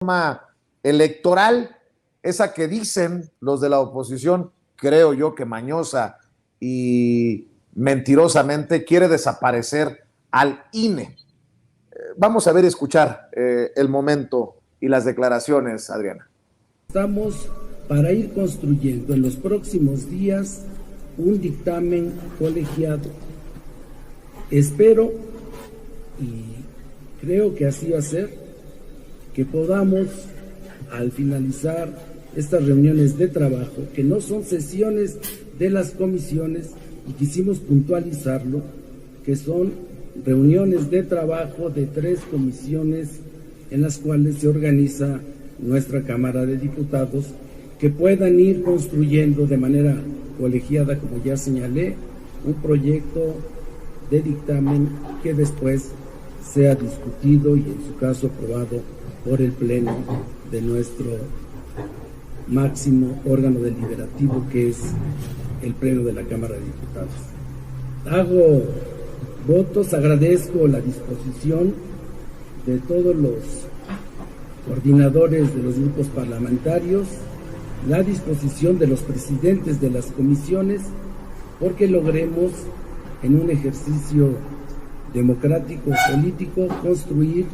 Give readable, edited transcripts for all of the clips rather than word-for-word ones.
reforma electoral, esa que dicen los de la oposición, creo yo que mañosa y mentirosamente quiere desaparecer al INE. Vamos a ver y escuchar el momento y las declaraciones, Adriana. Estamos para ir construyendo en los próximos días un dictamen colegiado. Espero y creo que así va a ser, que podamos, al finalizar estas reuniones de trabajo, que no son sesiones de las comisiones, y quisimos puntualizarlo, que son reuniones de trabajo de 3 comisiones en las cuales se organiza nuestra Cámara de Diputados, que puedan ir construyendo de manera colegiada, como ya señalé, un proyecto de dictamen que después sea discutido y en su caso aprobado por el Pleno de nuestro máximo órgano deliberativo, que es el Pleno de la Cámara de Diputados. Hago votos, agradezco la disposición de todos los coordinadores de los grupos parlamentarios, la disposición de los presidentes de las comisiones, porque logremos en un ejercicio democrático político construir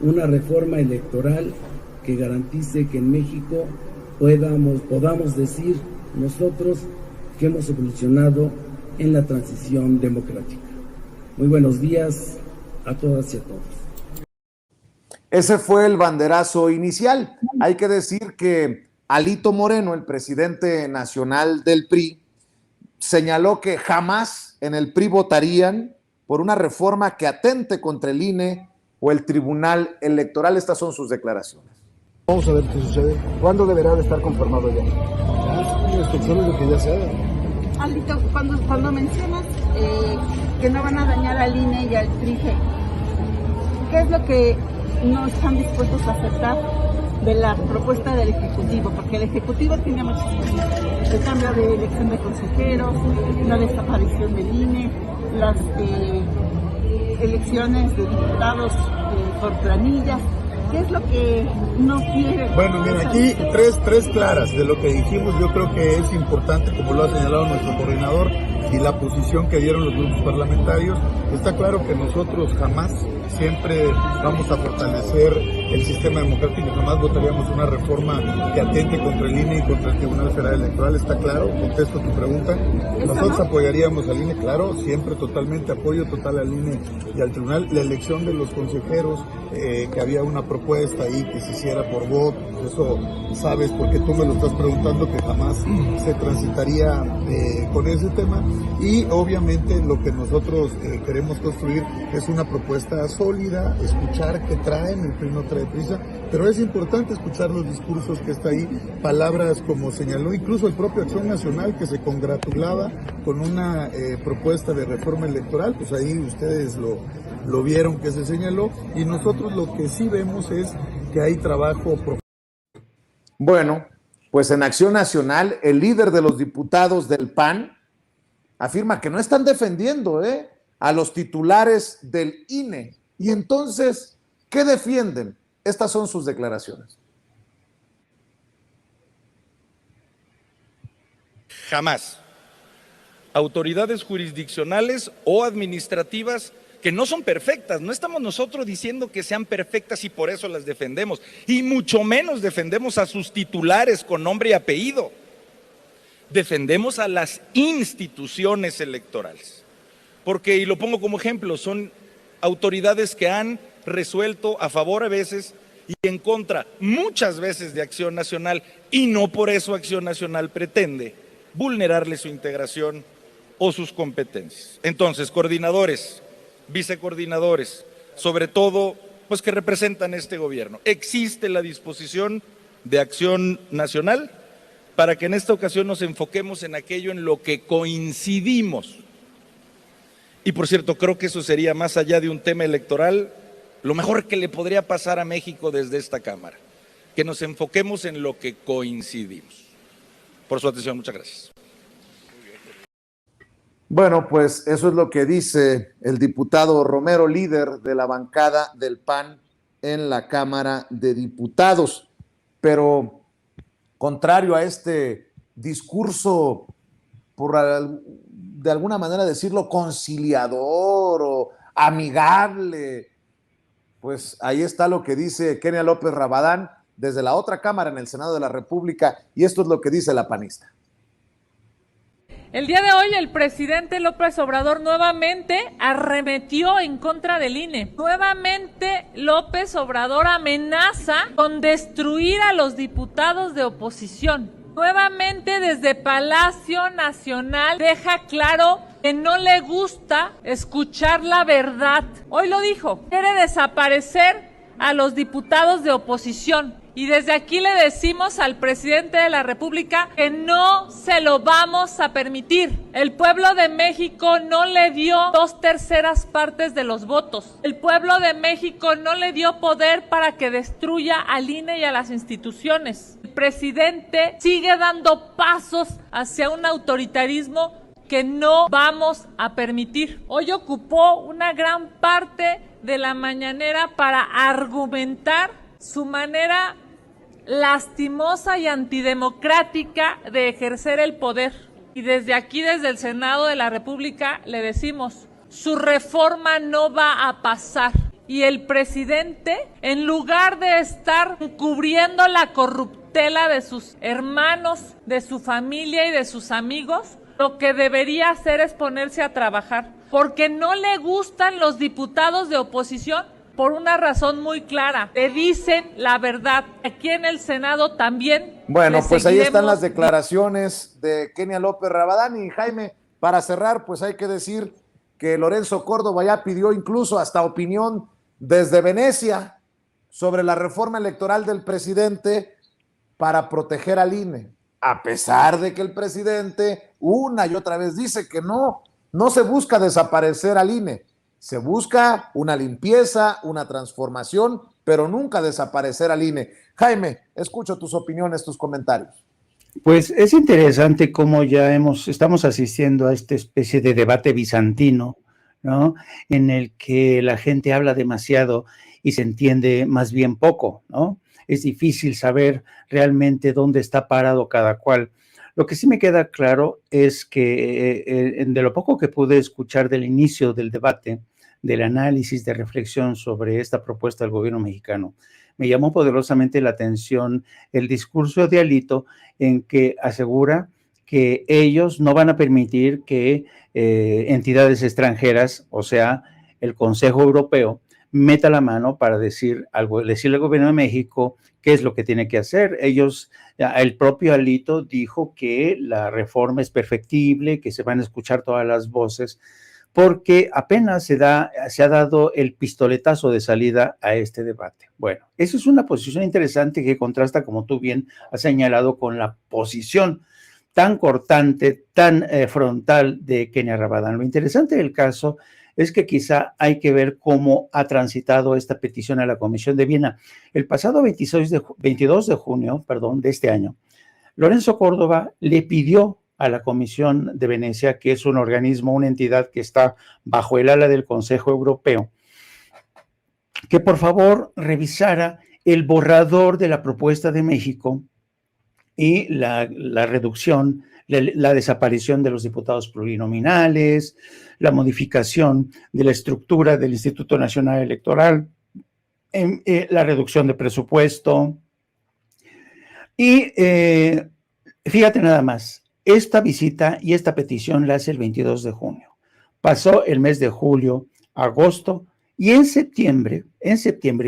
una reforma electoral que garantice que en México podamos decir nosotros que hemos evolucionado en la transición democrática. Muy buenos días a todas y a todos. Ese fue el banderazo inicial. Hay que decir que Alito Moreno, el presidente nacional del PRI, señaló que jamás en el PRI votarían por una reforma que atente contra el INE o el Tribunal Electoral. Estas son sus declaraciones. Vamos a ver qué sucede. ¿Cuándo deberá de estar conformado ya? Las instrucciones de que ya se haga. Alito, cuando mencionas que no van a dañar al INE y al TRI, ¿qué es lo que no están dispuestos a aceptar de la propuesta del Ejecutivo? Porque el Ejecutivo tiene muchas cosas: el cambio de elección de consejeros, la desaparición del INE, las elecciones de diputados por planillas. ¿Qué es lo que no quiere? Bueno, mira, aquí tres claras de lo que dijimos. Yo creo que es importante, como lo ha señalado nuestro coordinador, y la posición que dieron los grupos parlamentarios. Está claro que nosotros jamás, siempre vamos a fortalecer el sistema democrático, jamás votaríamos una reforma que atente contra el INE y contra el Tribunal Federal Electoral. Está claro, contesto tu pregunta. Nosotros apoyaríamos al INE, claro, siempre totalmente, apoyo total al INE y al Tribunal. La elección de los consejeros, que había una propuesta ahí que se hiciera por voto, eso sabes, porque tú me lo estás preguntando, que jamás se transitaría con ese tema. Y obviamente lo que nosotros queremos construir es una propuesta sólida, escuchar qué traen, el PRI no trae prisa, pero es importante escuchar los discursos que está ahí, palabras como señaló incluso el propio Acción Nacional, que se congratulaba con una propuesta de reforma electoral. Pues ahí ustedes lo vieron que se señaló, y nosotros lo que sí vemos es que hay trabajo profundo. Bueno, pues en Acción Nacional, el líder de los diputados del PAN afirma que no están defendiendo a los titulares del INE. Y entonces, ¿qué defienden? Estas son sus declaraciones. Jamás. Autoridades jurisdiccionales o administrativas que no son perfectas. No estamos nosotros diciendo que sean perfectas y por eso las defendemos. Y mucho menos defendemos a sus titulares con nombre y apellido. Defendemos a las instituciones electorales. Porque, y lo pongo como ejemplo, son autoridades que han resuelto a favor a veces y en contra muchas veces de Acción Nacional, y no por eso Acción Nacional pretende vulnerarle su integración o sus competencias. Entonces, coordinadores, vicecoordinadores, sobre todo, pues que representan este gobierno, existe la disposición de Acción Nacional para que en esta ocasión nos enfoquemos en aquello en lo que coincidimos. Y por cierto, creo que eso sería, más allá de un tema electoral, lo mejor que le podría pasar a México desde esta Cámara, que nos enfoquemos en lo que coincidimos. Por su atención, muchas gracias. Bueno, pues eso es lo que dice el diputado Romero, líder de la bancada del PAN en la Cámara de Diputados. Pero contrario a este discurso, de alguna manera decirlo, conciliador o amigable, pues ahí está lo que dice Kenia López Rabadán desde la otra Cámara en el Senado de la República, y esto es lo que dice la panista. El día de hoy el presidente López Obrador nuevamente arremetió en contra del INE. Nuevamente López Obrador amenaza con destruir a los diputados de oposición. Nuevamente desde Palacio Nacional deja claro que no le gusta escuchar la verdad. Hoy lo dijo, quiere desaparecer a los diputados de oposición. Y desde aquí le decimos al presidente de la República que no se lo vamos a permitir. El pueblo de México no le dio 2/3 partes de los votos. El pueblo de México no le dio poder para que destruya al INE y a las instituciones. El presidente sigue dando pasos hacia un autoritarismo que no vamos a permitir. Hoy ocupó una gran parte de la mañanera para argumentar su manera lastimosa y antidemocrática de ejercer el poder. Y desde aquí, desde el Senado de la República, le decimos, su reforma no va a pasar. Y el presidente, en lugar de estar cubriendo la corruptela de sus hermanos, de su familia y de sus amigos, lo que debería hacer es ponerse a trabajar. Porque no le gustan los diputados de oposición por una razón muy clara. Le dicen la verdad. Aquí en el Senado también. Bueno, pues ahí están las declaraciones de Kenia López Rabadán. Y Jaime, para cerrar, pues hay que decir que Lorenzo Córdoba ya pidió incluso hasta opinión desde Venecia sobre la reforma electoral del presidente para proteger al INE, a pesar de que el presidente una y otra vez dice que no se busca desaparecer al INE. Se busca una limpieza, una transformación, pero nunca desaparecer al INE. Jaime, escucho tus opiniones, tus comentarios. Pues es interesante cómo ya estamos asistiendo a esta especie de debate bizantino, ¿no? En el que la gente habla demasiado y se entiende más bien poco, ¿no? Es difícil saber realmente dónde está parado cada cual. Lo que sí me queda claro es que de lo poco que pude escuchar del inicio del debate, del análisis, de reflexión sobre esta propuesta del gobierno mexicano, me llamó poderosamente la atención el discurso de Alito en que asegura que ellos no van a permitir que entidades extranjeras, o sea, el Consejo Europeo, meta la mano para decirle al gobierno de México qué es lo que tiene que hacer. El propio Alito dijo que la reforma es perfectible, que se van a escuchar todas las voces, porque apenas se ha dado el pistoletazo de salida a este debate. Bueno, esa es una posición interesante que contrasta, como tú bien has señalado, con la posición tan cortante, tan frontal de Kenia Rabadán. Lo interesante del caso es que quizá hay que ver cómo ha transitado esta petición a la Comisión de Viena. El pasado 22 de junio de este año, Lorenzo Córdoba le pidió a la Comisión de Venecia, que es un organismo, una entidad que está bajo el ala del Consejo Europeo, que por favor revisara el borrador de la propuesta de México y la reducción, la desaparición de los diputados plurinominales, la modificación de la estructura del Instituto Nacional Electoral, la reducción de presupuesto. Y fíjate nada más, esta visita y esta petición la hace el 22 de junio. Pasó el mes de julio, agosto, y en septiembre,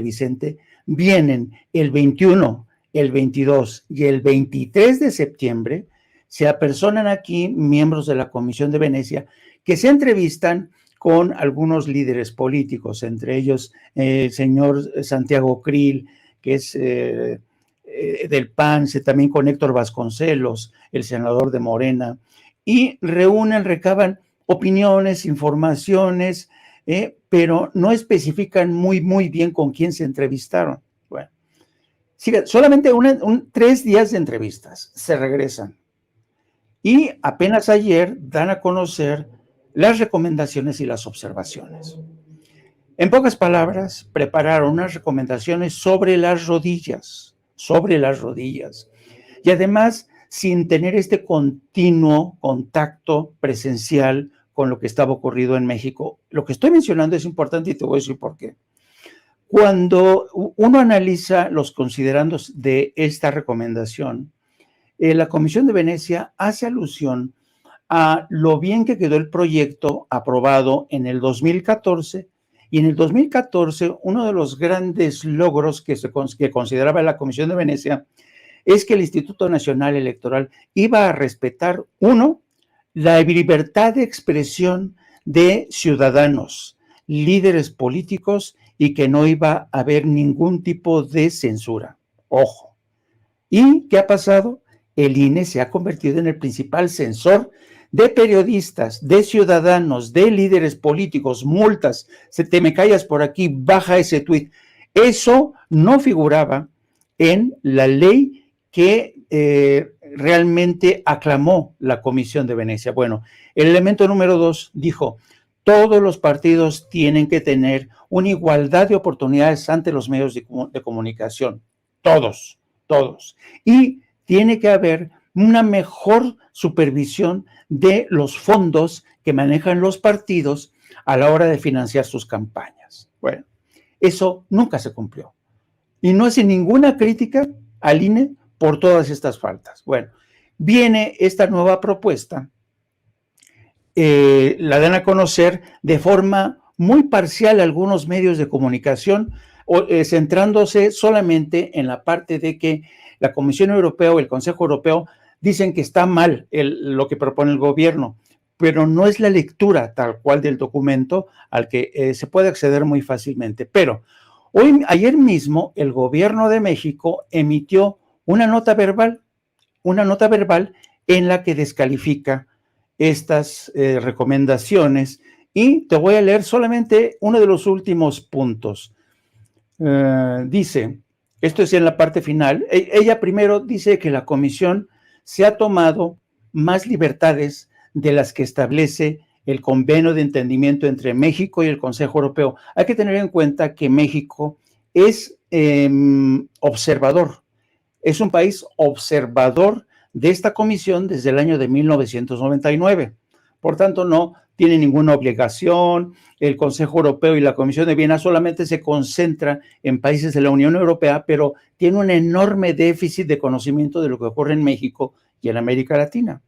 Vicente, vienen el 21, el 22 y el 23 de septiembre, se apersonan aquí miembros de la Comisión de Venecia que se entrevistan con algunos líderes políticos, entre ellos el señor Santiago Krill, que es del PAN, también con Héctor Vasconcelos, el senador de Morena, y recaban opiniones, informaciones, pero no especifican muy bien con quién se entrevistaron. Bueno, solamente 3 días de entrevistas, se regresan. Y apenas ayer dan a conocer las recomendaciones y las observaciones. En pocas palabras, prepararon unas recomendaciones sobre las rodillas, y además sin tener este continuo contacto presencial con lo que estaba ocurrido en México. Lo que estoy mencionando es importante y te voy a decir por qué. Cuando uno analiza los considerandos de esta recomendación, la Comisión de Venecia hace alusión a lo bien que quedó el proyecto aprobado en el 2014, y en el 2014 uno de los grandes logros que consideraba la Comisión de Venecia es que el Instituto Nacional Electoral iba a respetar, uno, la libertad de expresión de ciudadanos, líderes políticos, y que no iba a haber ningún tipo de censura. Ojo. ¿Y qué ha pasado? El INE se ha convertido en el principal censor de periodistas, de ciudadanos, de líderes políticos, multas, se te me callas por aquí, baja ese tuit. Eso no figuraba en la ley que realmente aclamó la Comisión de Venecia. Bueno, el elemento número 2 dijo, todos los partidos tienen que tener una igualdad de oportunidades ante los medios de comunicación. Todos. Y tiene que haber una mejor supervisión de los fondos que manejan los partidos a la hora de financiar sus campañas. Bueno, eso nunca se cumplió. Y no hace ninguna crítica al INE por todas estas faltas. Bueno, viene esta nueva propuesta, la dan a conocer de forma muy parcial a algunos medios de comunicación, centrándose solamente en la parte de que la Comisión Europea o el Consejo Europeo dicen que está mal lo que propone el gobierno, pero no es la lectura tal cual del documento al que se puede acceder muy fácilmente. Pero ayer mismo el gobierno de México emitió una nota verbal en la que descalifica estas recomendaciones, y te voy a leer solamente uno de los últimos puntos. Dice, esto es en la parte final, ella primero dice que la comisión se ha tomado más libertades de las que establece el convenio de entendimiento entre México y el Consejo Europeo. Hay que tener en cuenta que México es observador, es un país observador de esta comisión desde el año de 1999. Por tanto, no tiene ninguna obligación. El Consejo Europeo y la Comisión de Viena solamente se concentra en países de la Unión Europea, pero tiene un enorme déficit de conocimiento de lo que ocurre en México y en América Latina.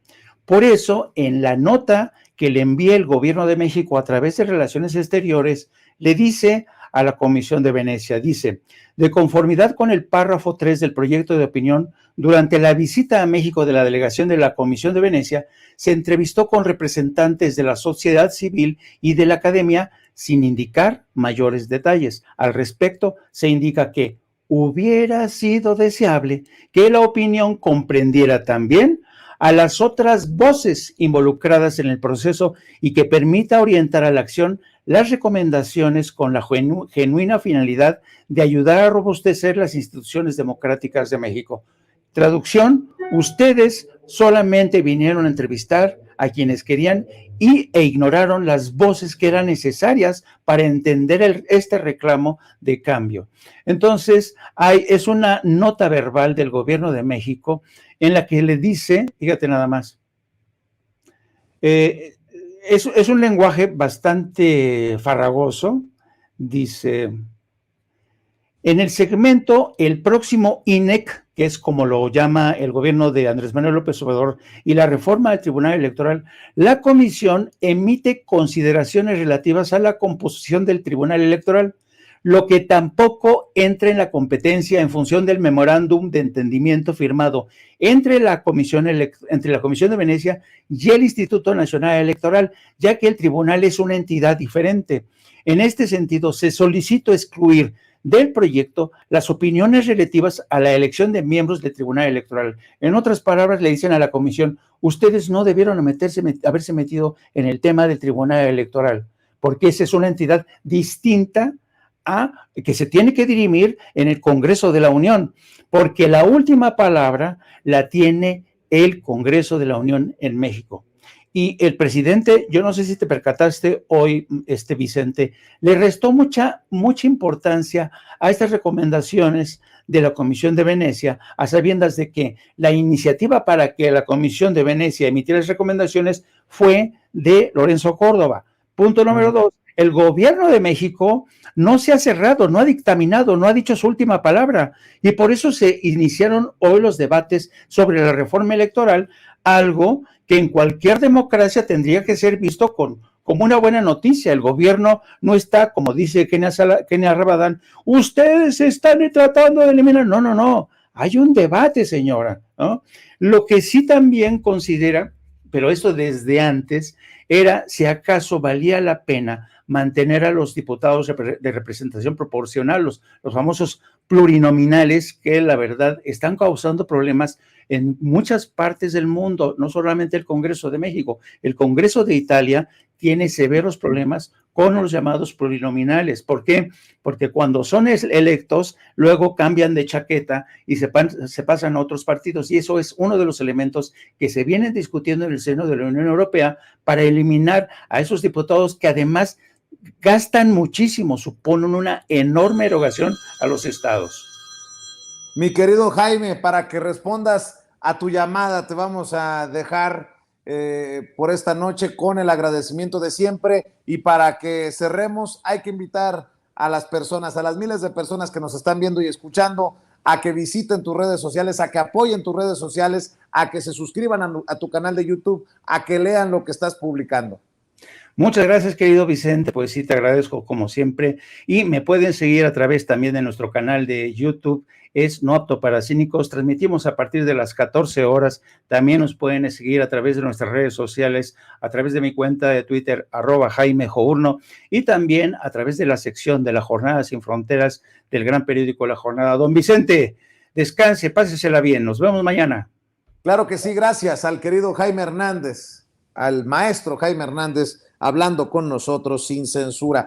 Por eso, en la nota que le envía el gobierno de México a través de Relaciones Exteriores, le dice a la Comisión de Venecia, dice, de conformidad con el párrafo 3 del proyecto de opinión, durante la visita a México de la delegación de la Comisión de Venecia, se entrevistó con representantes de la sociedad civil y de la academia sin indicar mayores detalles. Al respecto, se indica que hubiera sido deseable que la opinión comprendiera también a las otras voces involucradas en el proceso y que permita orientar a la acción las recomendaciones con la genuina finalidad de ayudar a robustecer las instituciones democráticas de México. Traducción, ustedes solamente vinieron a entrevistar a quienes querían e ignoraron las voces que eran necesarias para entender este reclamo de cambio. Entonces, es una nota verbal del gobierno de México en la que le dice, fíjate nada más, es un lenguaje bastante farragoso, dice, en el segmento el próximo INEC, que es como lo llama el gobierno de Andrés Manuel López Obrador, y la reforma del Tribunal Electoral, la comisión emite consideraciones relativas a la composición del Tribunal Electoral, lo que tampoco entra en la competencia en función del memorándum de entendimiento firmado entre la Comisión de Venecia y el Instituto Nacional Electoral, ya que el tribunal es una entidad diferente. En este sentido, se solicitó excluir del proyecto las opiniones relativas a la elección de miembros del Tribunal Electoral. En otras palabras, le dicen a la comisión, ustedes no debieron haberse metido en el tema del Tribunal Electoral, porque esa es una entidad distinta a que se tiene que dirimir en el Congreso de la Unión, porque la última palabra la tiene el Congreso de la Unión en México. Y el presidente, yo no sé si te percataste hoy, Vicente, le restó mucha importancia a estas recomendaciones de la Comisión de Venecia, a sabiendas de que la iniciativa para que la Comisión de Venecia emitiera las recomendaciones fue de Lorenzo Córdoba. Punto número 2, el gobierno de México no se ha cerrado, no ha dictaminado, no ha dicho su última palabra, y por eso se iniciaron hoy los debates sobre la reforma electoral, algo que en cualquier democracia tendría que ser visto como una buena noticia. El gobierno no está, como dice Kenia Rabadán, ustedes están tratando de eliminar. No, hay un debate, señora, ¿no? Lo que sí también considera, pero esto desde antes, era si acaso valía la pena mantener a los diputados de representación proporcional, los famosos plurinominales, que la verdad están causando problemas en muchas partes del mundo, no solamente el Congreso de México. El Congreso de Italia tiene severos problemas con los llamados plurinominales. ¿Por qué? Porque cuando son electos, luego cambian de chaqueta y se pasan a otros partidos, y eso es uno de los elementos que se vienen discutiendo en el seno de la Unión Europea para eliminar a esos diputados que además gastan muchísimo, suponen una enorme erogación a los estados. Mi querido Jaime, para que respondas a tu llamada, te vamos a dejar por esta noche con el agradecimiento de siempre, y para que cerremos hay que invitar a las personas, a las miles de personas que nos están viendo y escuchando, a que visiten tus redes sociales, a que apoyen tus redes sociales, a que se suscriban a tu canal de YouTube, a que lean lo que estás publicando. Muchas gracias, querido Vicente, pues sí, te agradezco como siempre, y me pueden seguir a través también de nuestro canal de YouTube, es No Apto para Cínicos, transmitimos a partir de las 14 horas, también nos pueden seguir a través de nuestras redes sociales, a través de mi cuenta de Twitter, @JaimeJourno, y también a través de la sección de La Jornada Sin Fronteras del gran periódico La Jornada. Don Vicente, descanse, pásesela bien, nos vemos mañana. Claro que sí, gracias al querido Jaime Hernández, al maestro Jaime Hernández, hablando con nosotros sin censura.